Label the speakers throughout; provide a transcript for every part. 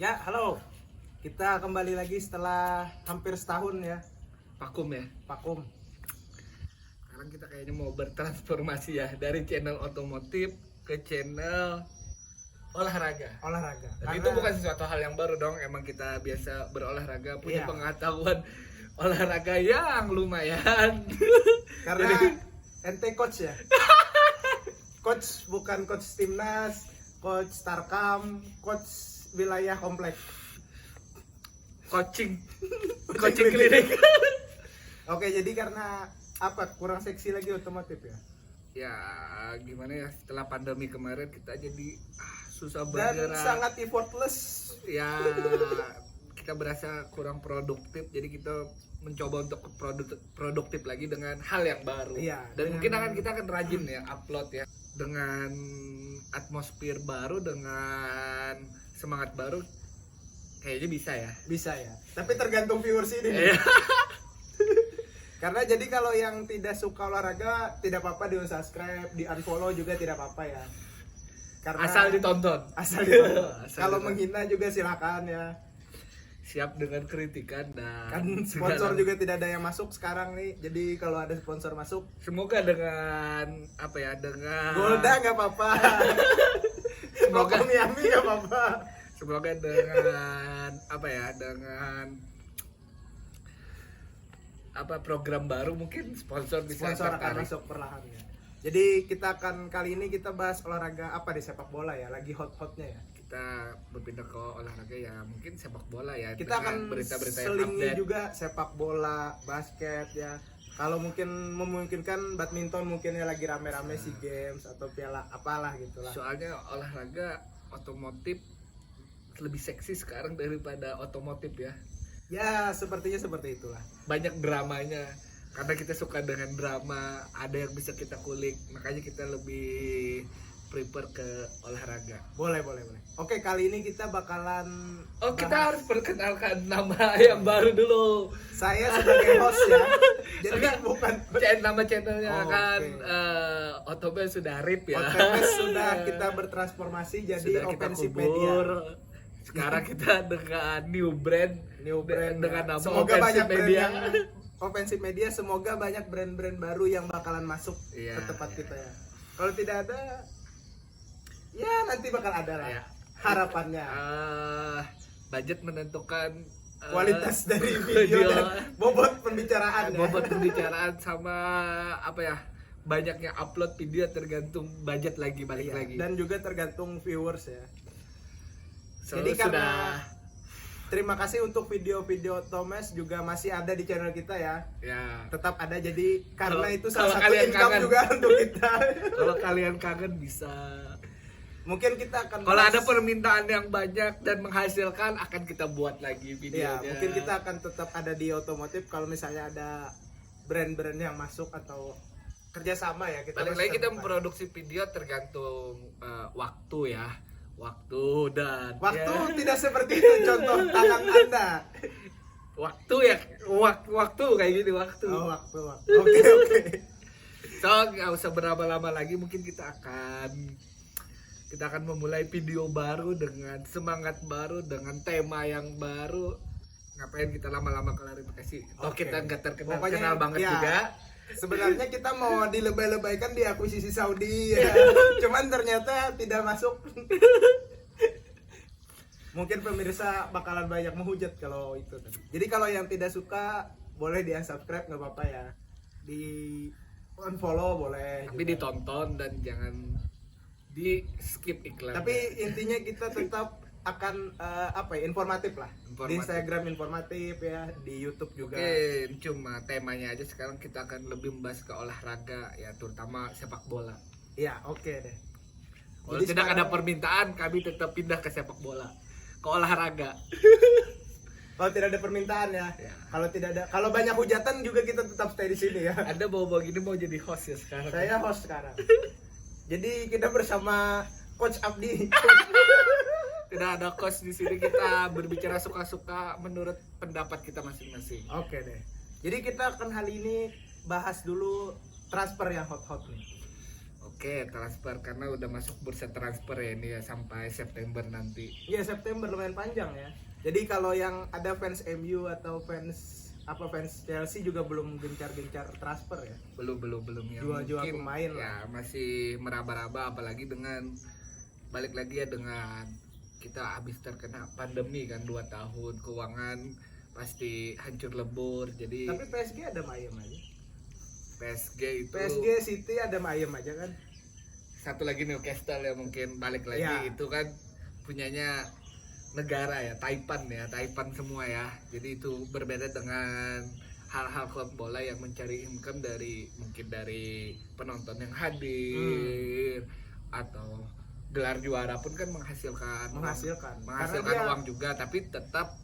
Speaker 1: Ya, halo. Kita kembali lagi setelah hampir setahun ya,
Speaker 2: Vakum ya.
Speaker 1: vakum.
Speaker 2: Sekarang kita kayaknya mau bertransformasi ya dari channel otomotif ke channel olahraga.
Speaker 1: Olahraga.
Speaker 2: Dan itu bukan sesuatu hal yang baru dong. Emang kita biasa berolahraga, punya
Speaker 1: Iya.
Speaker 2: pengetahuan olahraga yang lumayan.
Speaker 1: Karena
Speaker 2: Jadi-
Speaker 1: ente coach ya. Coach bukan coach timnas, coach Starcam, coach wilayah komplek.
Speaker 2: coaching klinik.
Speaker 1: Oke, jadi karena apa? Kurang seksi lagi otomotif ya.
Speaker 2: Ya gimana ya, setelah pandemi kemarin kita jadi susah
Speaker 1: Dan
Speaker 2: bergerak.
Speaker 1: sangat effortless.
Speaker 2: Ya kita berasa kurang produktif, jadi kita mencoba untuk produktif lagi dengan hal yang baru.
Speaker 1: Iya,
Speaker 2: Dan
Speaker 1: dengan-
Speaker 2: mungkin kita akan rajin ya upload ya, dengan atmosfer baru, dengan semangat baru, kayaknya bisa ya.
Speaker 1: Bisa ya. Tapi tergantung viewers ini.
Speaker 2: Iya.
Speaker 1: Karena jadi kalau yang tidak suka olahraga tidak apa-apa di unsubscribe, di unfollow juga tidak apa-apa ya. Karena
Speaker 2: Asal ditonton.
Speaker 1: asal ditonton.
Speaker 2: Asal
Speaker 1: Kalau
Speaker 2: ditonton.
Speaker 1: menghina juga silakan ya.
Speaker 2: Siap dengan kritikan dan
Speaker 1: Kan sponsor
Speaker 2: segala-
Speaker 1: juga tidak ada yang masuk sekarang nih. Jadi kalau ada sponsor masuk,
Speaker 2: Semoga dengan apa ya, dengan
Speaker 1: Golda nggak apa-apa.
Speaker 2: Semoga-
Speaker 1: Rokok Miami nggak apa-apa.
Speaker 2: Semoga dengan apa ya, dengan apa program baru mungkin sponsor bisa
Speaker 1: Sponsor akan
Speaker 2: tertarik.
Speaker 1: masuk perlahan ya. Jadi kita akan kali ini kita bahas olahraga apa di sepak bola ya, lagi hot-hotnya ya.
Speaker 2: Kita berpindah ke olahraga ya, mungkin sepak bola ya.
Speaker 1: Kita
Speaker 2: dengan
Speaker 1: akan
Speaker 2: berita-berita yang
Speaker 1: selingi
Speaker 2: update.
Speaker 1: juga sepak bola, basket ya. Kalau mungkin memungkinkan badminton mungkin ya lagi rame-rame SEA Games atau piala apalah gitulah.
Speaker 2: Soalnya olahraga otomotif lebih seksi sekarang daripada otomotif ya.
Speaker 1: Ya, sepertinya seperti itulah.
Speaker 2: Banyak dramanya. Karena kita suka dengan drama, ada yang bisa kita kulik, makanya kita lebih prefer ke olahraga.
Speaker 1: Boleh. Oke, kali ini kita bakalan
Speaker 2: Oh, kita
Speaker 1: bahas-
Speaker 2: harus perkenalkan nama yang baru dulu.
Speaker 1: saya sebagai host ya. Jadi
Speaker 2: Enggak.
Speaker 1: bukan
Speaker 2: Nama channelnya
Speaker 1: Oh,
Speaker 2: kan
Speaker 1: oke.
Speaker 2: Otobel sudah rip ya.
Speaker 1: OTPS sudah kita bertransformasi jadi
Speaker 2: Sudah kita
Speaker 1: offensive
Speaker 2: kubur.
Speaker 1: media.
Speaker 2: Sekarang kita dengan new brand dengan
Speaker 1: ya.
Speaker 2: nama
Speaker 1: Semoga banyak
Speaker 2: offensive media.
Speaker 1: brand yang offensive media, semoga banyak brand-brand baru yang bakalan masuk
Speaker 2: Iya,
Speaker 1: ke tempat
Speaker 2: iya.
Speaker 1: kita ya. Kalau tidak ada, ya nanti bakal ada lah.
Speaker 2: Iya.
Speaker 1: Harapannya.
Speaker 2: Budget menentukan
Speaker 1: Kualitas dari video dan bobot pembicaraan ya.
Speaker 2: bobot pembicaraan sama apa ya, banyaknya upload video tergantung budget lagi, balik
Speaker 1: Iya,
Speaker 2: lagi.
Speaker 1: dan juga tergantung viewers ya.
Speaker 2: So,
Speaker 1: Jadi karena
Speaker 2: sudah
Speaker 1: terima kasih untuk video-video Thomas juga masih ada di channel kita ya.
Speaker 2: ya.
Speaker 1: Tetap ada, jadi karena
Speaker 2: Kalau-
Speaker 1: itu salah
Speaker 2: kalau
Speaker 1: satu
Speaker 2: kalian
Speaker 1: income
Speaker 2: kangen.
Speaker 1: juga untuk kita.
Speaker 2: Kalau kalian kangen bisa.
Speaker 1: Mungkin kita akan
Speaker 2: Kalau
Speaker 1: bahas-
Speaker 2: ada permintaan yang banyak dan menghasilkan, akan kita buat lagi
Speaker 1: ya,
Speaker 2: videonya.
Speaker 1: mungkin kita akan tetap ada di otomotif kalau misalnya ada brand-brand yang masuk atau kerjasama ya kita.
Speaker 2: Balik
Speaker 1: masih
Speaker 2: lagi kita
Speaker 1: terbuka.
Speaker 2: memproduksi video tergantung waktu ya. Waktu dan
Speaker 1: Waktu
Speaker 2: ya,
Speaker 1: tidak seperti itu contoh tangan Anda.
Speaker 2: waktu ya, waktu kayak gini waktu.
Speaker 1: Oh, waktu. Oke.
Speaker 2: So nggak usah berlama-lama lagi, mungkin kita akan memulai video baru dengan semangat baru, dengan tema yang baru. Ngapain kita lama-lama klarifikasi? Oh,
Speaker 1: Oke.
Speaker 2: kita nggak terkenal
Speaker 1: Pokoknya,
Speaker 2: kenal banget
Speaker 1: ya,
Speaker 2: juga.
Speaker 1: Sebenarnya kita mau dilebay-lebaykan di akuisisi Saudi ya. Cuman ternyata tidak masuk. Mungkin pemirsa bakalan banyak menghujat kalau itu. Jadi kalau yang tidak suka boleh di unsubscribe, nggak apa-apa ya. Di unfollow boleh.
Speaker 2: Tapi
Speaker 1: juga.
Speaker 2: ditonton dan jangan di skip iklan.
Speaker 1: Tapi intinya kita tetap akan informatif lah. Di
Speaker 2: Informatif.
Speaker 1: Instagram informatif ya, di YouTube juga.
Speaker 2: Oke, cuma temanya aja sekarang kita akan lebih membahas ke olahraga ya, terutama sepak bola.
Speaker 1: Iya, oke deh.
Speaker 2: Kalau
Speaker 1: Jadi
Speaker 2: tidak ada
Speaker 1: sekarang-
Speaker 2: permintaan, kami tetap pindah ke sepak bola, ke olahraga.
Speaker 1: Kalau tidak ada permintaan ya.
Speaker 2: Ya.
Speaker 1: Kalau banyak hujatan juga kita tetap stay di sini ya.
Speaker 2: Anda bawa gini mau jadi host ya sekarang?
Speaker 1: Saya host sekarang. Jadi kita bersama Coach Abdi.
Speaker 2: Tidak ada coach di sini, kita berbicara suka-suka menurut pendapat kita masing-masing.
Speaker 1: Oke deh. Jadi kita akan kali ini bahas dulu transfer yang hot-hot nih.
Speaker 2: Oke, transfer karena udah masuk bursa transfer ya ini ya sampai September nanti.
Speaker 1: Iya, September lumayan panjang ya. Jadi kalau yang ada fans MU atau fans Chelsea juga belum gencar-gencar transfer ya.
Speaker 2: Belum yang
Speaker 1: Jual-jual
Speaker 2: mungkin
Speaker 1: pemain
Speaker 2: ya
Speaker 1: lah.
Speaker 2: masih meraba-raba, apalagi dengan balik lagi ya dengan kita habis terkena pandemi kan 2 tahun, keuangan pasti hancur lebur. Jadi
Speaker 1: Tapi PSG ada ayam aja. PSG City ada ayam aja kan.
Speaker 2: satu lagi Newcastle ya mungkin balik lagi
Speaker 1: Ya.
Speaker 2: itu kan punyanya negara ya, Taipan semua ya. Jadi itu berbeda dengan hal-hal klub bola yang mencari income mungkin dari penonton yang hadir atau gelar juara pun kan menghasilkan
Speaker 1: Karena dia-
Speaker 2: uang juga, tapi tetap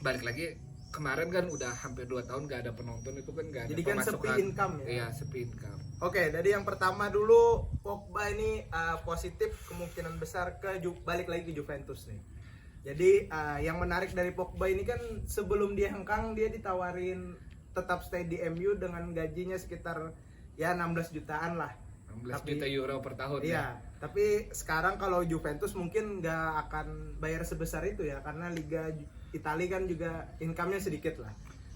Speaker 2: balik lagi kemarin kan udah hampir 2 tahun gak ada penonton, itu kan gak ada
Speaker 1: Jadi kan
Speaker 2: pemasukan.
Speaker 1: sepi income ya.
Speaker 2: Iya, sepi income.
Speaker 1: Oke, dari yang pertama dulu Pogba ini positif kemungkinan besar balik lagi ke Juventus nih. Jadi yang menarik dari Pogba ini kan sebelum dia hengkang dia ditawarin tetap stay di MU dengan gajinya sekitar ya 16 jutaan lah.
Speaker 2: 16 juta euro per tahun ya.
Speaker 1: Iya, tapi sekarang kalau Juventus mungkin nggak akan bayar sebesar itu ya karena Liga Italia kan juga income-nya sedikit lah.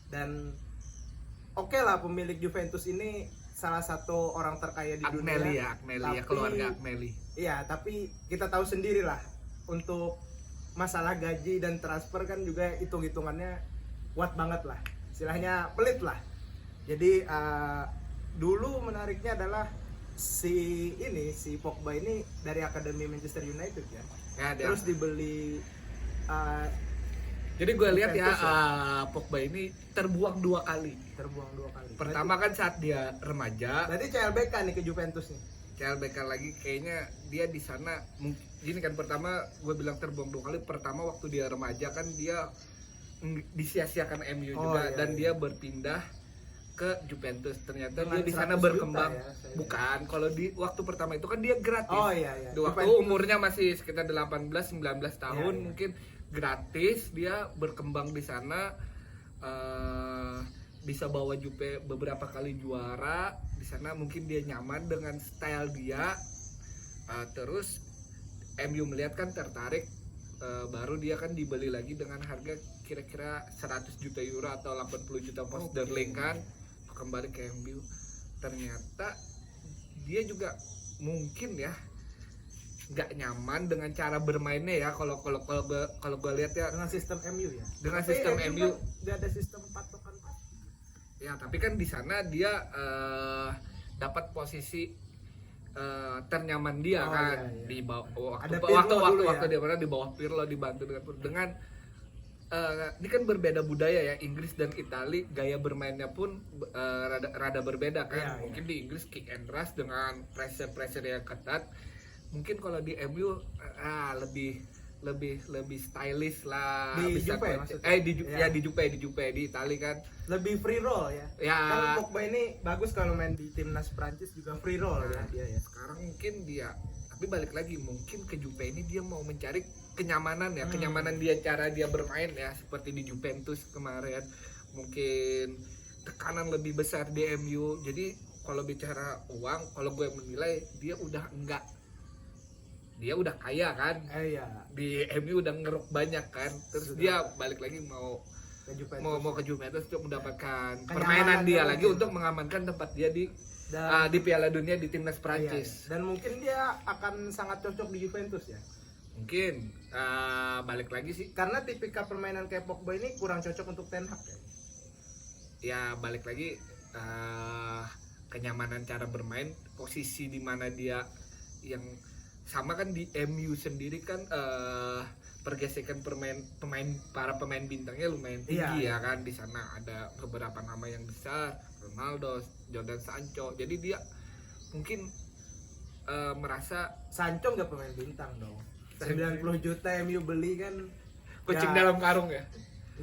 Speaker 1: Dan oke lah pemilik Juventus ini salah satu orang terkaya di dunia.
Speaker 2: Agnelli ya, keluarga Agnelli.
Speaker 1: Iya, tapi kita tahu sendiri lah untuk masalah gaji dan transfer kan juga hitung-hitungannya kuat banget lah. Istilahnya pelit lah. Jadi dulu menariknya adalah si Pogba ini dari akademi Manchester United ya.
Speaker 2: Ya,
Speaker 1: Terus dibeli
Speaker 2: jadi gue lihat ya
Speaker 1: Juventus
Speaker 2: Pogba ini terbuang 2 kali.
Speaker 1: terbuang 2 kali.
Speaker 2: Pertama kan saat dia remaja,
Speaker 1: Berarti CLBK nih ke Juventus nih.
Speaker 2: CLBK lagi kayaknya dia di sana gini kan, pertama gue bilang terbuang 2 kali. Pertama waktu dia remaja kan dia disia-siakan MU juga
Speaker 1: iya,
Speaker 2: dan
Speaker 1: iya.
Speaker 2: dia berpindah ke Juventus. Ternyata
Speaker 1: Dengan
Speaker 2: dia di sana
Speaker 1: 100
Speaker 2: berkembang.
Speaker 1: juta ya, saya
Speaker 2: Bukan, kalau di waktu pertama itu kan dia gratis.
Speaker 1: Oh iya iya.
Speaker 2: Di waktu
Speaker 1: Juventus-
Speaker 2: umurnya masih sekitar 18-19 tahun,
Speaker 1: Iya, iya.
Speaker 2: mungkin gratis dia berkembang di sana, bisa bawa Juve beberapa kali juara di sana. Mungkin dia nyaman dengan style dia, terus MU melihat kan tertarik, baru dia kan dibeli lagi dengan harga kira-kira 100 juta euro atau 80 juta pound sterling kan, kembali ke MU. Ternyata dia juga mungkin ya nggak nyaman dengan cara bermainnya ya, kalau gue lihat ya
Speaker 1: dengan sistem MU ya.
Speaker 2: dengan
Speaker 1: Tapi
Speaker 2: sistem MU.
Speaker 1: kan nggak ada sistem patokan pasti.
Speaker 2: Ya, tapi kan di sana dia dapat posisi ternyaman dia
Speaker 1: Oh,
Speaker 2: kan,
Speaker 1: iya, iya.
Speaker 2: di bawah
Speaker 1: Ada
Speaker 2: waktu
Speaker 1: Pirlo dulu
Speaker 2: waktu
Speaker 1: ya?
Speaker 2: dia pernah di bawah Pirlo, dibantu dengan ini kan berbeda budaya ya, Inggris dan Italia gaya bermainnya pun rada berbeda kan.
Speaker 1: Iya,
Speaker 2: Mungkin di Inggris kick and rush dengan pressure yang ketat. Mungkin kalau di MU lebih stylish lah,
Speaker 1: Di
Speaker 2: bisa
Speaker 1: Juve maksudnya?
Speaker 2: di Juve di Italia kan.
Speaker 1: Lebih free roll ya.
Speaker 2: Ya.
Speaker 1: Kan Pogba ini bagus kalau main di timnas Prancis juga free roll ya dia ya.
Speaker 2: Sekarang mungkin dia, tapi balik lagi mungkin ke Juve ini dia mau mencari kenyamanan ya, kenyamanan dia, cara dia bermain ya, seperti di Juventus kemarin. Mungkin tekanan lebih besar di MU. Jadi kalau bicara uang, kalau gue menilai dia udah kaya kan.
Speaker 1: Iya.
Speaker 2: Di MU udah ngeruk banyak kan. Terus
Speaker 1: Sudah.
Speaker 2: dia balik lagi mau
Speaker 1: Ke Juventus.
Speaker 2: ke Juventus untuk mendapatkan
Speaker 1: Kenyamanan
Speaker 2: permainan dia lagi,
Speaker 1: mungkin.
Speaker 2: untuk mengamankan tempat dia di
Speaker 1: Dan
Speaker 2: Piala Dunia di timnas
Speaker 1: iya,
Speaker 2: Prancis.
Speaker 1: dan mungkin dia akan sangat cocok di Juventus ya.
Speaker 2: Mungkin balik lagi sih,
Speaker 1: Karena tipikal permainan kayak Pogba ini kurang cocok untuk Ten Hag ya.
Speaker 2: ya balik lagi kenyamanan cara bermain, posisi di mana dia yang sama kan. Di MU sendiri kan pergesekan para pemain bintangnya lumayan tinggi
Speaker 1: Iya.
Speaker 2: ya kan. Di sana ada beberapa nama yang besar, Ronaldo, Jadon Sancho. Jadi dia mungkin merasa
Speaker 1: Sancho nggak pemain bintang dong. 90 juta MU beli kan
Speaker 2: kucing
Speaker 1: ya,
Speaker 2: dalam karung ya.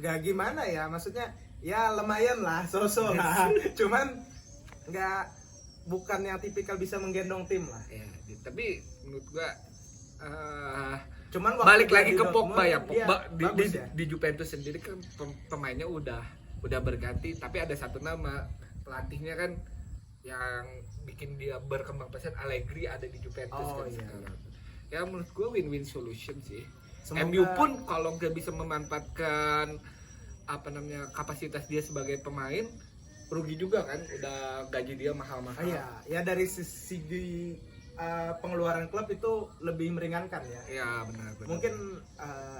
Speaker 1: nggak gimana ya, maksudnya ya lumayan lah, so-so lah. Cuman bukan yang tipikal bisa menggendong tim lah.
Speaker 2: Ya, tapi menurut gua
Speaker 1: Cuman
Speaker 2: balik
Speaker 1: dia
Speaker 2: lagi
Speaker 1: di
Speaker 2: ke
Speaker 1: Dortmund,
Speaker 2: Pogba ya.
Speaker 1: dia
Speaker 2: Pogba
Speaker 1: bagus ya.
Speaker 2: di Juventus sendiri kan pemainnya udah berganti, tapi ada satu nama pelatihnya kan yang bikin dia berkembang pesat. Allegri ada di Juventus
Speaker 1: Oh,
Speaker 2: kan
Speaker 1: iya.
Speaker 2: sekarang. Ya menurut gue win-win solution sih.
Speaker 1: Semoga-
Speaker 2: MU pun kalau nggak bisa memanfaatkan apa namanya kapasitas dia sebagai pemain, rugi juga kan, udah gaji dia mahal-mahal.
Speaker 1: Iya, ya dari segi pengeluaran klub itu lebih meringankan ya.
Speaker 2: Iya benar.
Speaker 1: Mungkin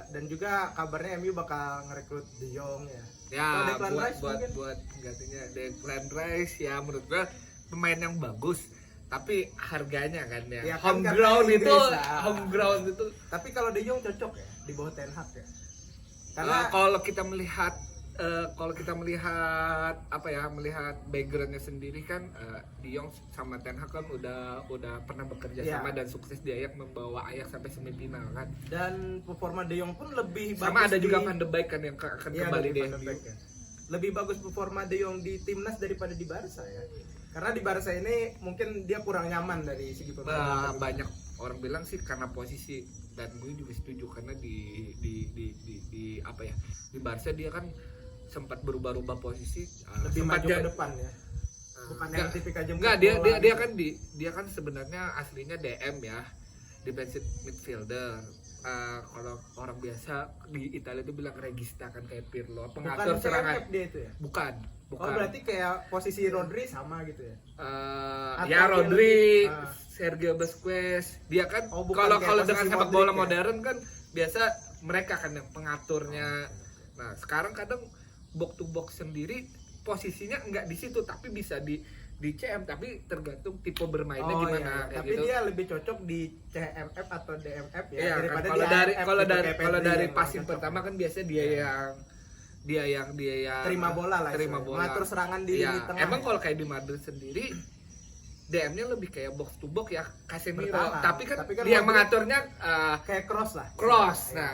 Speaker 1: dan juga kabarnya MU bakal ngerekrut De Jong ya.
Speaker 2: Ya
Speaker 1: Kalau Declan Rice
Speaker 2: buat
Speaker 1: mungkin?
Speaker 2: buat gantinya Declan Rice ya menurut gua pemain yang bagus, tapi harganya kan ya.
Speaker 1: Ya kan,
Speaker 2: Homeground
Speaker 1: karena
Speaker 2: itu,
Speaker 1: Inggris lah.
Speaker 2: homeground itu.
Speaker 1: Tapi kalau De Jong cocok ya di bawah Ten Hag ya. Karena
Speaker 2: Kalau kita melihat apa ya, melihat backgroundnya sendiri kan, De Jong sama Ten Hag kan udah pernah bekerja
Speaker 1: Ya.
Speaker 2: sama dan sukses di Ajax, membawa Ajax sampai semifinal kan.
Speaker 1: dan performa De Jong pun lebih
Speaker 2: Sama
Speaker 1: bagus
Speaker 2: ada juga
Speaker 1: di-
Speaker 2: Van de Beek kan yang akan
Speaker 1: Iya,
Speaker 2: kembali
Speaker 1: dari
Speaker 2: di
Speaker 1: Van de
Speaker 2: MU.
Speaker 1: Beek ya. Lebih bagus performa De Jong di timnas daripada di Barca ya. Karena di Barca ini mungkin dia kurang nyaman dari segi
Speaker 2: Nah,
Speaker 1: permainan.
Speaker 2: banyak orang bilang sih karena posisi, dan gue juga setuju karena di apa ya, di Barca dia kan sempat berubah-ubah posisi,
Speaker 1: Lebih
Speaker 2: sempat
Speaker 1: maju ke depan ya. Bukan yang tipikal jemput
Speaker 2: enggak, dia
Speaker 1: bola
Speaker 2: dia dia
Speaker 1: gitu.
Speaker 2: kan dia kan sebenarnya aslinya DM ya, defensive midfielder. Kalau orang biasa di Italia itu bilang regista kan, kayak Pirlo,
Speaker 1: Bukan
Speaker 2: pengatur serangan.
Speaker 1: CMF dia itu ya.
Speaker 2: Bukan.
Speaker 1: Oh berarti kayak posisi Rodri sama gitu ya. Atau
Speaker 2: Ya
Speaker 1: dia
Speaker 2: Rodri,
Speaker 1: lebih,
Speaker 2: Sergio Busquets, dia kan
Speaker 1: Oh, bukan kayak
Speaker 2: kalau
Speaker 1: posisi
Speaker 2: dengan sepak
Speaker 1: Modric
Speaker 2: bola
Speaker 1: ya?
Speaker 2: modern kan biasa mereka kan yang pengaturnya. Nah sekarang kadang box to box sendiri posisinya nggak di situ, tapi bisa di CM, tapi tergantung tipe bermainnya
Speaker 1: Oh,
Speaker 2: gimana
Speaker 1: iya.
Speaker 2: kayak
Speaker 1: Tapi
Speaker 2: gitu.
Speaker 1: dia lebih cocok di CMF atau DMF ya
Speaker 2: Iya kan,
Speaker 1: daripada
Speaker 2: kalau
Speaker 1: di
Speaker 2: dari
Speaker 1: AMF
Speaker 2: kalau
Speaker 1: gitu,
Speaker 2: dari
Speaker 1: kayak
Speaker 2: kalau
Speaker 1: Pedri
Speaker 2: dari
Speaker 1: yang
Speaker 2: passing
Speaker 1: cocok.
Speaker 2: pertama kan biasa dia
Speaker 1: Iya.
Speaker 2: yang
Speaker 1: terima bola lah,
Speaker 2: terima
Speaker 1: istilahnya.
Speaker 2: bola,
Speaker 1: mengatur serangan di
Speaker 2: Iya,
Speaker 1: lini tengah.
Speaker 2: emang
Speaker 1: ya.
Speaker 2: kalau kayak di Madrid sendiri DM-nya lebih kayak box to box ya, Casemiro,
Speaker 1: Bertahan.
Speaker 2: tapi kan
Speaker 1: Tapi kan
Speaker 2: dia
Speaker 1: Modric-
Speaker 2: mengaturnya
Speaker 1: kayak cross lah.
Speaker 2: cross.
Speaker 1: Iya,
Speaker 2: Nah,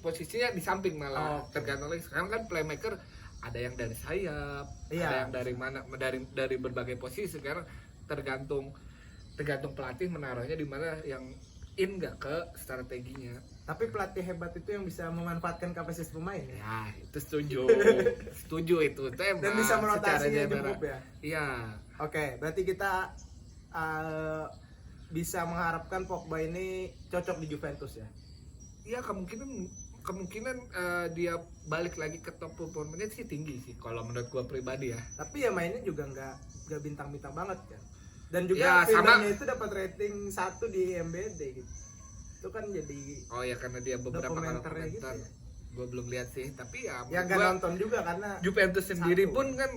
Speaker 2: posisinya di samping malah.
Speaker 1: Oh, oke.
Speaker 2: Tergantung lagi. Sekarang kan playmaker ada yang dari sayap,
Speaker 1: Iya.
Speaker 2: ada yang dari mana, dari berbagai posisi. Sekarang tergantung pelatih menaruhnya di mana, yang in nggak ke strateginya.
Speaker 1: Tapi pelatih hebat itu yang bisa memanfaatkan kapasitas pemain ya.
Speaker 2: Ya, itu setuju. Setuju itu emang.
Speaker 1: Dan bisa
Speaker 2: secara
Speaker 1: merotasinya
Speaker 2: general.
Speaker 1: cukup ya.
Speaker 2: Iya.
Speaker 1: Oke, berarti kita bisa mengharapkan Pogba ini cocok di Juventus ya.
Speaker 2: Iya, kemungkinan dia balik lagi ke top performanya sih tinggi sih kalau menurut gua pribadi ya.
Speaker 1: Tapi ya mainnya juga nggak bintang-bintang banget kan. Dan
Speaker 2: Ya,
Speaker 1: juga
Speaker 2: sama-
Speaker 1: filmnya itu dapat rating 1 di MBD gitu. Itu kan jadi
Speaker 2: Oh ya, karena dia beberapa kali
Speaker 1: dokumenternya gitu
Speaker 2: komentar.
Speaker 1: ya.
Speaker 2: Gua belum lihat sih, tapi ya
Speaker 1: Ya
Speaker 2: menurut
Speaker 1: nggak
Speaker 2: gua
Speaker 1: nonton juga karena
Speaker 2: Juventus sendiri
Speaker 1: Satu.
Speaker 2: pun kan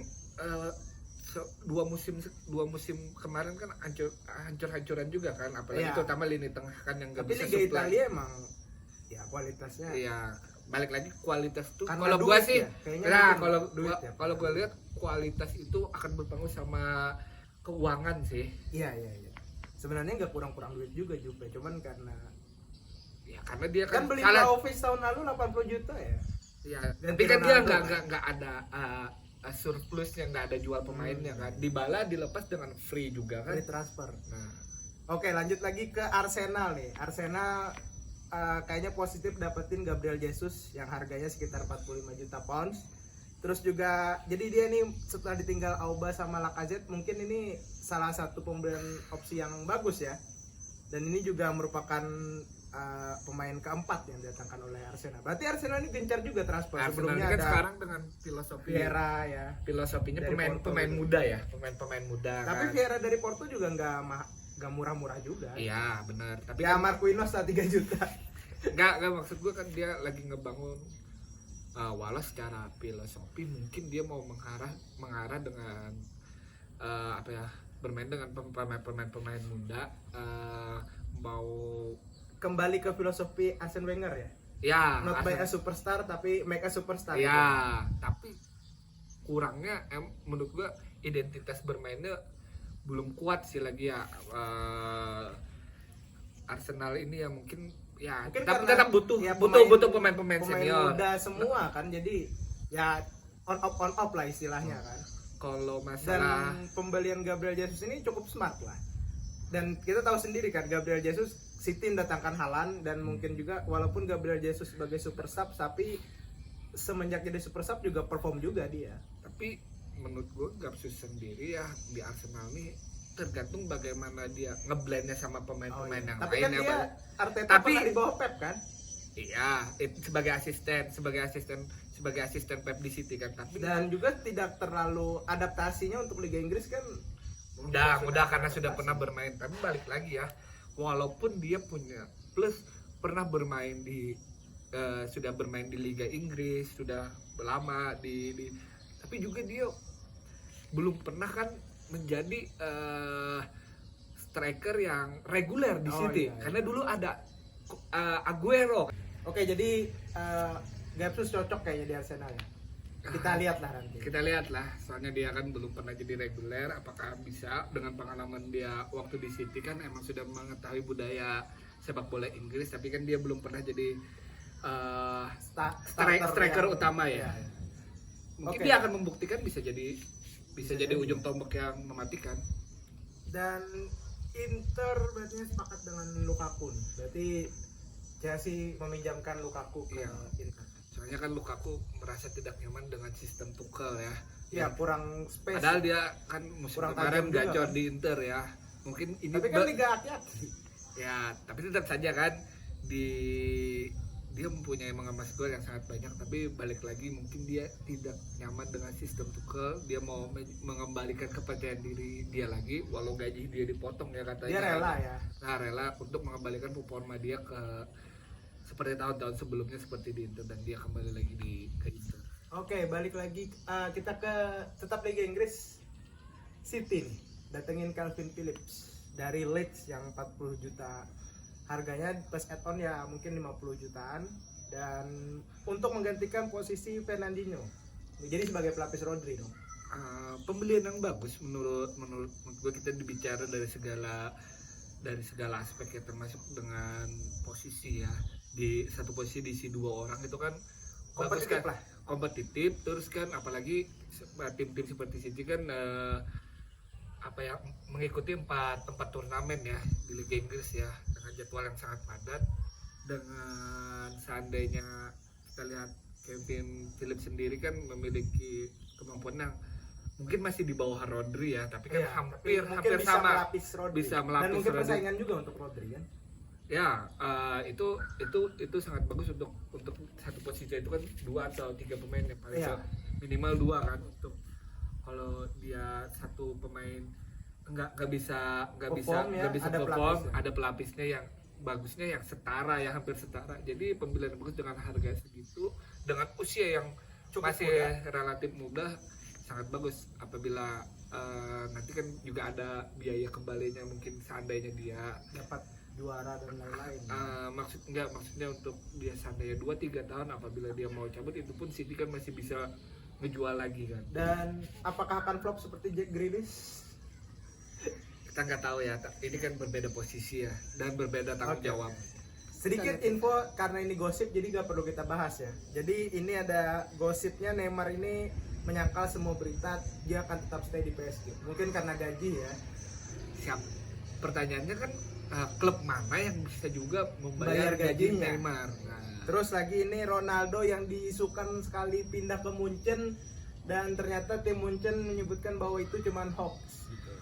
Speaker 2: dua musim kemarin kan hancur-hancuran juga kan, apalagi
Speaker 1: Iya.
Speaker 2: terutama lini tengah kan yang nggak
Speaker 1: tapi
Speaker 2: bisa
Speaker 1: Liga
Speaker 2: supply.
Speaker 1: Italia emang ya kualitasnya
Speaker 2: Iya, balik lagi kualitas tuh.
Speaker 1: Karena
Speaker 2: Kalau gua
Speaker 1: duit
Speaker 2: sih,
Speaker 1: ya, kayaknya
Speaker 2: nah
Speaker 1: mungkin
Speaker 2: kalau
Speaker 1: duit
Speaker 2: gua
Speaker 1: ya.
Speaker 2: kalau gua lihat kualitas itu akan berpengaruh sama keuangan sih.
Speaker 1: iya. Sebenarnya nggak kurang-kurang duit juga Juve, cuman karena
Speaker 2: Ya karena dia
Speaker 1: kan beli
Speaker 2: salah.
Speaker 1: Vlahovic tahun lalu 80 juta ya.
Speaker 2: Ya,
Speaker 1: Ganti
Speaker 2: tapi kan dia
Speaker 1: Ronaldo.
Speaker 2: nggak ada surplusnya, nggak ada jual pemainnya kan. Dybala dilepas dengan free juga kan.
Speaker 1: Free transfer.
Speaker 2: Nah,
Speaker 1: Oke, lanjut lagi ke Arsenal nih. Arsenal kayaknya positif dapetin Gabriel Jesus yang harganya sekitar 45 juta pounds. Terus juga jadi dia nih setelah ditinggal Auba sama Lacazette, mungkin ini salah satu pembelian opsi yang bagus ya. Dan ini juga merupakan pemain keempat yang didatangkan oleh Arsenal. Berarti Arsenal ini gencar juga transfer.
Speaker 2: Arsenal
Speaker 1: Sebelumnya
Speaker 2: ini kan
Speaker 1: ada
Speaker 2: sekarang dengan filosofi
Speaker 1: Vieira ya.
Speaker 2: filosofinya
Speaker 1: Dari Porto
Speaker 2: pemain
Speaker 1: gitu.
Speaker 2: muda ya, pemain muda
Speaker 1: Tapi
Speaker 2: kan.
Speaker 1: Vieira dari Porto juga nggak murah-murah juga.
Speaker 2: Iya, benar. Tapi
Speaker 1: Ya
Speaker 2: kan
Speaker 1: Marquinhos 3 juta.
Speaker 2: nggak maksud gua kan dia lagi ngebangun, walau secara filosofi mungkin dia mau mengarah dengan apa ya, bermain dengan pemain muda, mau
Speaker 1: Kembali ke filosofi Arsene Wenger ya.
Speaker 2: ya
Speaker 1: Not by a superstar tapi make a superstar.
Speaker 2: ya, tapi kurangnya menurut gua identitas bermainnya belum kuat sih lagi ya. Arsenal ini ya mungkin ya,
Speaker 1: Mungkin
Speaker 2: tapi
Speaker 1: karena
Speaker 2: tetap butuh
Speaker 1: ya
Speaker 2: pemain senior.
Speaker 1: muda semua kan, jadi ya on off lah istilahnya kan.
Speaker 2: Kalau
Speaker 1: Dan
Speaker 2: masalah
Speaker 1: pembelian Gabriel Jesus ini cukup smart lah. Dan kita tahu sendiri kan Gabriel Jesus, City mendatangkan Haaland dan mungkin juga walaupun Gabriel Jesus sebagai super sub, tapi semenjak jadi super sub juga perform juga dia.
Speaker 2: tapi menurut gue Gapsus sendiri ya di Arsenal nih tergantung bagaimana dia ngeblendnya sama pemain-pemain yang
Speaker 1: Tapi
Speaker 2: lain
Speaker 1: kan
Speaker 2: ya.
Speaker 1: dia Arteta
Speaker 2: Tapi-
Speaker 1: pernah di bawah Pep kan?
Speaker 2: Iya, sebagai asisten Pep di City kan. Tapi
Speaker 1: Dan juga tidak terlalu adaptasinya untuk Liga Inggris kan
Speaker 2: mudah karena sudah pernah bermain. Tapi balik lagi ya, walaupun dia punya plus pernah bermain di sudah bermain di Liga Inggris, sudah lama tapi juga dia belum pernah kan menjadi striker yang reguler di
Speaker 1: Oh,
Speaker 2: City.
Speaker 1: iya.
Speaker 2: Karena dulu ada Aguero.
Speaker 1: Oke, jadi Gapsus cocok kayaknya di Arsenal ya. Kita lihat lah nanti.
Speaker 2: Kita lihat lah, soalnya dia kan belum pernah jadi reguler. Apakah bisa dengan pengalaman dia waktu di City kan emang sudah mengetahui budaya sepak bola Inggris, tapi kan dia belum pernah jadi striker
Speaker 1: yang-
Speaker 2: utama ya.
Speaker 1: Iya.
Speaker 2: Mungkin
Speaker 1: Oke.
Speaker 2: dia akan membuktikan bisa jadi ujung tombak yang mematikan.
Speaker 1: Dan Inter berarti sepakat dengan Lukaku nih. Berarti Chelsea meminjamkan Lukaku ke
Speaker 2: Iya.
Speaker 1: Inter.
Speaker 2: Soalnya kan Lukaku merasa tidak nyaman dengan sistem Tuchel ya.
Speaker 1: Ya, kurang space.
Speaker 2: Padahal dia kan musim
Speaker 1: Kurang
Speaker 2: kemarin
Speaker 1: tajam juga
Speaker 2: gacor
Speaker 1: kan.
Speaker 2: di Inter ya. Mungkin ini
Speaker 1: Tapi kan Liga hati-hati.
Speaker 2: ya, tapi tetap saja kan dia mempunyai mengemas gol yang sangat banyak, tapi balik lagi mungkin dia tidak nyaman dengan sistem Tuchel. Dia mau mengembalikan kepercayaan diri dia lagi walau gaji dia dipotong ya katanya.
Speaker 1: Dia rela ya.
Speaker 2: Nah, rela untuk mengembalikan performa dia ke seperti tahun-tahun sebelumnya seperti di Inter, dan dia kembali lagi ke Inter.
Speaker 1: Oke, balik lagi kita ke tetap Liga Inggris. City nih datengin Calvin Phillips dari Leeds yang 40 juta harganya, plus add-on ya mungkin 50 jutaan, dan untuk menggantikan posisi Fernandinho jadi sebagai pelapis Rodri dong.
Speaker 2: Pembelian yang bagus menurut gue. Kita dibicara dari segala aspek ya, termasuk dengan posisi ya, di satu posisi diisi dua orang itu kan bagus
Speaker 1: Kompetitif
Speaker 2: kan,
Speaker 1: lah.
Speaker 2: kompetitif. Terus kan apalagi tim-tim seperti City kan mengikuti 4 tempat turnamen ya di Liga Inggris ya, dengan jadwal yang sangat padat. Dengan seandainya kita lihat Calvin Phillips sendiri kan memiliki kemampuan yang mungkin masih di bawah Rodri ya, tapi kan
Speaker 1: Iya,
Speaker 2: hampir
Speaker 1: mungkin bisa
Speaker 2: sama.
Speaker 1: melapis Rodri.
Speaker 2: Bisa melapis
Speaker 1: dan mungkin
Speaker 2: Rodri.
Speaker 1: persaingan juga untuk Rodri kan.
Speaker 2: Ya, itu sangat bagus untuk satu posisi itu kan 2 atau 3 pemain yang paling
Speaker 1: Iya.
Speaker 2: minimal 2 kan. Untuk kalau dia satu pemain nggak bisa
Speaker 1: Perform ya, ada
Speaker 2: perform,
Speaker 1: pelapisnya.
Speaker 2: ada pelapisnya yang bagusnya yang setara ya, hampir setara. Jadi pembelian bagus dengan harga segitu, dengan usia yang
Speaker 1: Cukup
Speaker 2: masih
Speaker 1: muda.
Speaker 2: relatif muda, sangat bagus. Apabila nanti kan juga ada biaya kembalinya mungkin seandainya dia
Speaker 1: Dapat juara dan lain-lain.
Speaker 2: maksudnya untuk dia seandainya 2-3 tahun apabila dia mau cabut, itu pun City kan masih bisa ngejual lagi kan.
Speaker 1: Dan apakah akan flop seperti Jack Grealish?
Speaker 2: Kita nggak tahu ya, ini kan berbeda posisi ya dan berbeda tanggung
Speaker 1: Oke.
Speaker 2: jawab.
Speaker 1: Sedikit info karena ini gosip jadi gak perlu kita bahas ya. Jadi ini ada gosipnya Neymar ini menyangkal semua berita dia akan tetap stay di PSG. Mungkin karena gaji ya.
Speaker 2: Siap. Pertanyaannya kan klub mana yang bisa juga membayar
Speaker 1: Bayar
Speaker 2: gaji
Speaker 1: gajinya.
Speaker 2: Neymar? Nah,
Speaker 1: Terus lagi ini Ronaldo yang diisukan sekali pindah ke Munchen, dan ternyata tim Munchen menyebutkan bahwa itu cuman hoax gitu.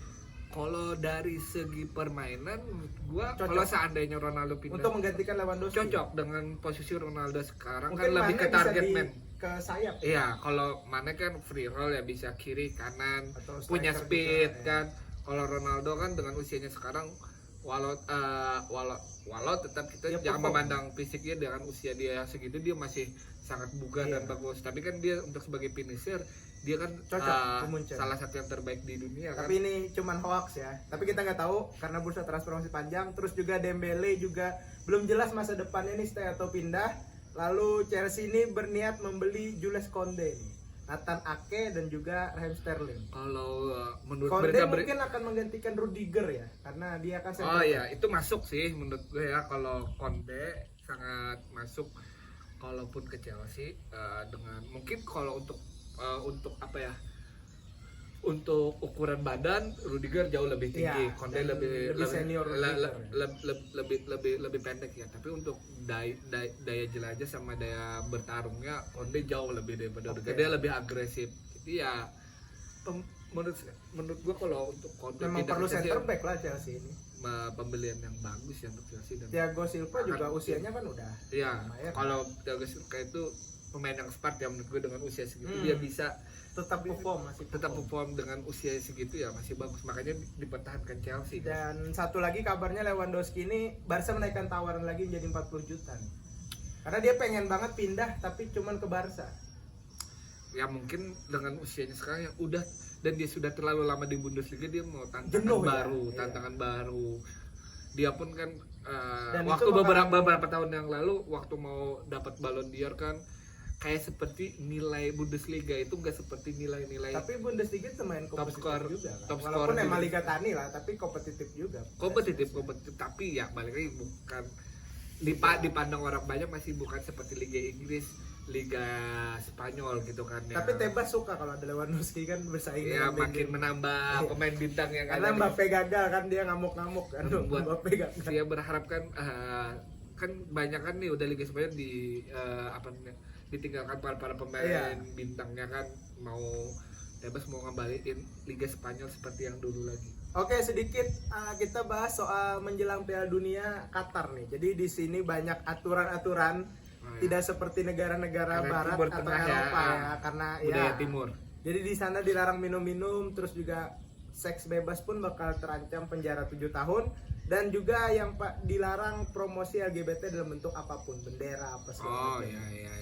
Speaker 2: kalau dari segi permainan menurut gua
Speaker 1: Cocok.
Speaker 2: kalau seandainya Ronaldo pindah
Speaker 1: Untuk menggantikan Lewandowski.
Speaker 2: cocok dengan posisi Ronaldo sekarang.
Speaker 1: Mungkin
Speaker 2: kan lebih
Speaker 1: Mane
Speaker 2: ke
Speaker 1: bisa
Speaker 2: target man.
Speaker 1: ke sayap.
Speaker 2: Iya, kalau Mane kan free roll ya, bisa kiri kanan,
Speaker 1: Atau
Speaker 2: punya
Speaker 1: striker
Speaker 2: speed
Speaker 1: juga, ya.
Speaker 2: kan. Kalau Ronaldo kan dengan usianya sekarang, walau tetap kita
Speaker 1: Dia
Speaker 2: jangan
Speaker 1: perform.
Speaker 2: memandang fisiknya, dengan usia dia segitu dia masih sangat bugar
Speaker 1: Iya.
Speaker 2: dan bagus. Tapi kan dia untuk sebagai finisher dia kan
Speaker 1: Cocok ke Munchen.
Speaker 2: salah satu yang terbaik di dunia kan.
Speaker 1: Tapi ini cuman hoax ya. Tapi kita nggak tahu karena bursa transfer masih panjang. Terus juga Dembele juga belum jelas masa depannya nih, stay atau pindah. Lalu Chelsea ini berniat membeli Jules Koundé nih, Nathan Ake dan juga Raheem Sterling.
Speaker 2: Kalau menurut
Speaker 1: Koundé
Speaker 2: berita
Speaker 1: mungkin akan menggantikan Rudiger ya, karena dia kan
Speaker 2: oh ya, itu masuk sih menurut gue ya. Kalau Conte sangat masuk, kalaupun ke Chelsea dengan mungkin kalau untuk apa ya, untuk ukuran badan Rudiger jauh lebih tinggi,
Speaker 1: Iya,
Speaker 2: Conte
Speaker 1: dan
Speaker 2: lebih
Speaker 1: lebih senior Rudiger.
Speaker 2: lebih pendek ya. Tapi untuk daya jelajah sama daya bertarungnya Conte jauh lebih daripada Rudiger.
Speaker 1: Oke.
Speaker 2: Dia lebih agresif. Jadi ya menurut gua kalau untuk konten
Speaker 1: Memang
Speaker 2: tidak
Speaker 1: perlu
Speaker 2: Chelsea,
Speaker 1: center back lah Chelsea ini.
Speaker 2: pembelian yang bagus ya untuk Chelsea dan
Speaker 1: Thiago Silva juga usianya kan udah
Speaker 2: ya
Speaker 1: lumayan.
Speaker 2: kalau Thiago Silva itu pemain yang smart ya menurut gue dengan usia segitu
Speaker 1: Hmm.
Speaker 2: dia bisa
Speaker 1: tetap perform masih
Speaker 2: tetap
Speaker 1: perform.
Speaker 2: perform dengan usia segitu ya masih bagus makanya dipertahankan Chelsea kan.
Speaker 1: Dan satu lagi kabarnya Lewandowski ini Barca menaikkan tawaran lagi menjadi 40 juta nih. Karena dia pengen banget pindah tapi cuman ke Barca.
Speaker 2: Ya mungkin dengan usianya sekarang yang udah dan dia sudah terlalu lama di Bundesliga dia mau tantangan
Speaker 1: Jenuh ya?
Speaker 2: baru,
Speaker 1: Iya.
Speaker 2: tantangan baru. Dia pun kan
Speaker 1: Dan
Speaker 2: waktu
Speaker 1: itu
Speaker 2: beberapa tahun yang lalu waktu mau dapat Ballon d'Or kan kayak seperti nilai Bundesliga itu enggak seperti nilai-nilai
Speaker 1: Tapi Bundesliga lumayan
Speaker 2: Top
Speaker 1: kompetitif
Speaker 2: score-
Speaker 1: juga kan.
Speaker 2: top
Speaker 1: Walaupun
Speaker 2: score
Speaker 1: emang
Speaker 2: juga.
Speaker 1: Liga Tani lah, tapi kompetitif juga.
Speaker 2: kompetitif tapi ya balik lagi bukan dipandang orang banyak masih bukan seperti Liga Inggris, Liga Spanyol gitu kan ya.
Speaker 1: Tapi Tebas suka kalau ada Lewandowski kan bersaing
Speaker 2: ya
Speaker 1: dengan
Speaker 2: makin
Speaker 1: legend.
Speaker 2: menambah
Speaker 1: Iya.
Speaker 2: pemain bintang yang
Speaker 1: Karena
Speaker 2: ada di-
Speaker 1: Mbappe gagal kan dia ngamuk-ngamuk kan.
Speaker 2: Membuat
Speaker 1: Mbappe gagal.
Speaker 2: dia berharap kan kan banyak kan nih udah Liga Spanyol di apa namanya ditinggalkan para pemain
Speaker 1: Iya.
Speaker 2: bintangnya kan mau Tebas mau ngembaliin Liga Spanyol seperti yang dulu lagi.
Speaker 1: Oke, sedikit kita bahas soal menjelang Piala Dunia Qatar nih. Jadi di sini banyak aturan-aturan
Speaker 2: Oh, ya.
Speaker 1: tidak seperti negara-negara
Speaker 2: Karena
Speaker 1: barat
Speaker 2: Timur
Speaker 1: atau
Speaker 2: Tengah ya,
Speaker 1: Eropa ya, karena
Speaker 2: budaya
Speaker 1: ya.
Speaker 2: timur.
Speaker 1: Jadi di sana dilarang minum-minum, terus juga seks bebas pun bakal terancam penjara 7 tahun dan juga yang Pak dilarang promosi LGBT dalam bentuk apapun, bendera apa segala
Speaker 2: Oh
Speaker 1: macam.
Speaker 2: iya.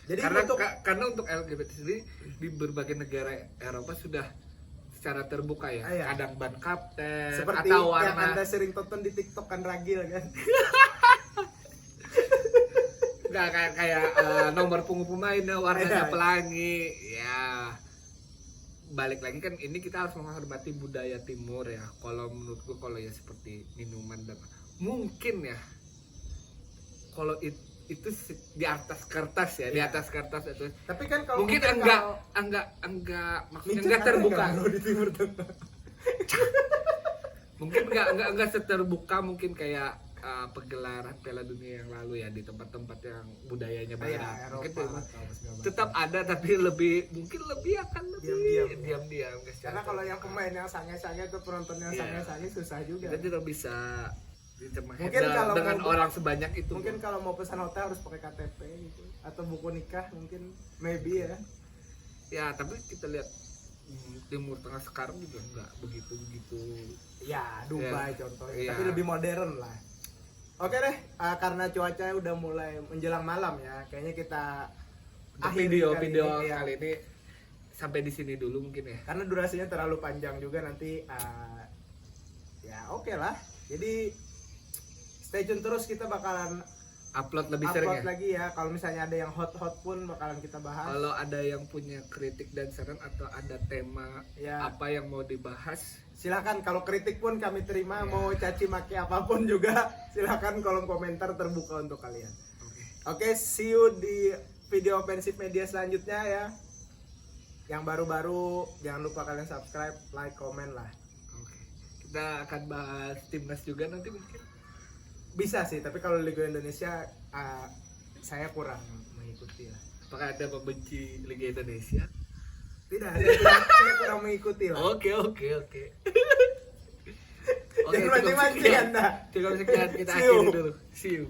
Speaker 1: Jadi
Speaker 2: Karena
Speaker 1: untuk
Speaker 2: karena untuk LGBT sendiri di berbagai negara Eropa sudah secara terbuka ya.
Speaker 1: Iya.
Speaker 2: Kadang ban kapten
Speaker 1: seperti
Speaker 2: atau
Speaker 1: yang
Speaker 2: warna
Speaker 1: Anda sering tonton di TikTok kan ragil kan.
Speaker 2: nggak kayak nomor punggung pemainnya warnanya
Speaker 1: Iya.
Speaker 2: pelangi ya balik lagi kan ini kita harus menghormati budaya timur ya kalau menurutku kalau ya seperti minuman dan mungkin ya kalau itu di atas kertas ya di
Speaker 1: Iya.
Speaker 2: atas kertas itu
Speaker 1: Tapi kan kalau
Speaker 2: mungkin enggak maksudnya
Speaker 1: Micet
Speaker 2: enggak
Speaker 1: ada
Speaker 2: terbuka
Speaker 1: nggak kalau di Timur Tengah?
Speaker 2: mungkin enggak seterbuka mungkin kayak pegelaran Piala Dunia yang lalu ya di tempat-tempat yang budayanya
Speaker 1: Kayak
Speaker 2: barat
Speaker 1: Eropa
Speaker 2: mungkin
Speaker 1: atau apa segala macam.
Speaker 2: tetap ada tapi mungkin lebih akan
Speaker 1: Diam-diam.
Speaker 2: diam-diam guys.
Speaker 1: Karena kalau yang pemain yang sange-sange tuh penonton yang
Speaker 2: Iya.
Speaker 1: sange-sange susah juga.
Speaker 2: kita tidak bisa dicemah
Speaker 1: Mungkin kalau
Speaker 2: dengan
Speaker 1: mau-
Speaker 2: orang sebanyak itu
Speaker 1: Mungkin kalau mau pesan hotel harus pakai KTP gitu atau buku nikah mungkin maybe ya.
Speaker 2: ya tapi kita lihat Timur Tengah sekarang juga enggak begitu
Speaker 1: Ya, Dubai contohnya,
Speaker 2: Iya.
Speaker 1: tapi lebih modern lah. Oke deh, karena cuaca udah mulai menjelang malam ya, kayaknya kita akhiri kali
Speaker 2: video
Speaker 1: ini, ya.
Speaker 2: kali ini sampai di sini dulu mungkin ya.
Speaker 1: Karena durasinya terlalu panjang juga nanti ya oke lah. Jadi stay tune terus, kita bakalan
Speaker 2: Upload lebih sering
Speaker 1: upload
Speaker 2: ya.
Speaker 1: lagi ya. Kalau misalnya ada yang hot pun bakalan kita bahas.
Speaker 2: Kalau ada yang punya kritik dan saran atau ada tema
Speaker 1: Ya.
Speaker 2: apa yang mau dibahas,
Speaker 1: Silakan, kalau kritik pun kami terima,
Speaker 2: Ya.
Speaker 1: mau caci maki apapun juga silakan, kolom komentar terbuka untuk kalian. Oke, see you di video Offensive Media selanjutnya ya. Yang baru-baru jangan lupa kalian subscribe, like, komen lah.
Speaker 2: Oke. Kita akan bahas timnas juga nanti mungkin.
Speaker 1: Bisa sih, tapi kalau Liga Indonesia saya kurang mengikuti lah.
Speaker 2: Apakah ada membenci Liga Indonesia?
Speaker 1: Tidak, saya kurang mengikuti lah.
Speaker 2: Oke.
Speaker 1: Jangan mancing-mancing Anda.
Speaker 2: Cukup sekian kita
Speaker 1: See you.
Speaker 2: akhiri dulu. See you.